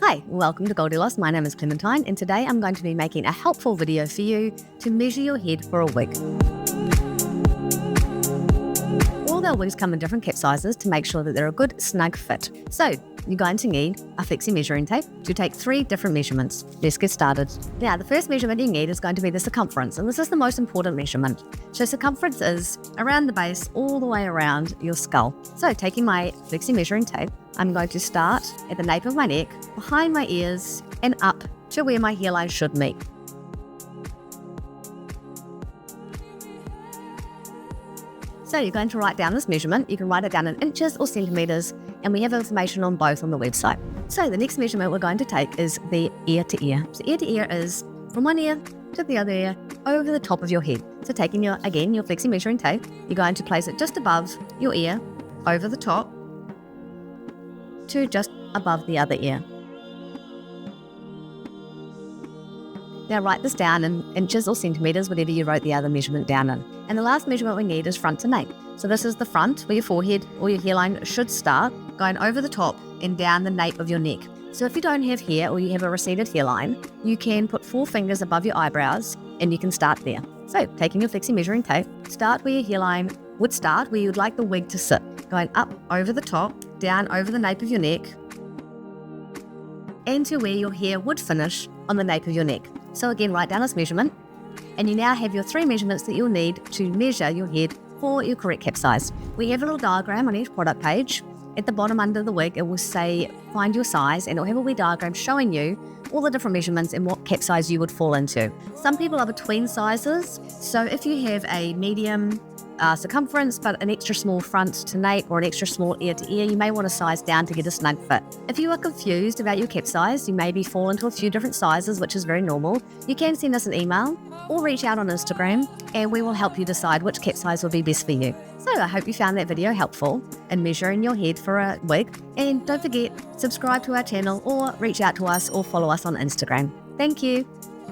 Hi, welcome to Goldilocks. My name is Clementine, and today I'm going to be making a helpful video for you to measure your head for a wig. All our wigs come in different cap sizes to make sure that they're a good, snug fit. So, you're going to need a flexi measuring tape to take 3 different measurements. Let's get started. Now, the first measurement you need is going to be the circumference, and this is the most important measurement. So circumference is around the base, all the way around your skull. So taking my flexi measuring tape, I'm going to start at the nape of my neck, behind my ears, and up to where my hairline should meet. So you're going to write down this measurement. You can write it down in inches or centimetres, and we have information on both on the website. So the next measurement we're going to take is the ear to ear. So ear to ear is from one ear to the other ear, over the top of your head. So taking your flexi measuring tape, you're going to place it just above your ear, over the top, to just above the other ear. Now write this down in inches or centimetres, whatever you wrote the other measurement down in. And the last measurement we need is front to nape. So this is the front, where your forehead or your hairline should start, going over the top and down the nape of your neck. So if you don't have hair or you have a receded hairline, you can put 4 fingers above your eyebrows and you can start there. So taking your flexi measuring tape, start where your hairline would start, where you would like the wig to sit, going up over the top, down over the nape of your neck, and to where your hair would finish on the nape of your neck. So again, write down this measurement, and you now have your 3 measurements that you'll need to measure your head for your correct cap size. We have a little diagram on each product page. At the bottom under the wig, it will say find your size, and it'll have a wee diagram showing you all the different measurements and what cap size you would fall into. Some people are between sizes, so if you have a medium circumference but an extra small front to nape or an extra small ear to ear, you may want to size down to get a snug fit. If you are confused about your cap size, you maybe fall into a few different sizes, which is very normal. You can send us an email or reach out on Instagram, and we will help you decide which cap size will be best for you. So I hope you found that video helpful in measuring your head for a wig, and don't forget, subscribe to our channel or reach out to us or follow us on Instagram. Thank you.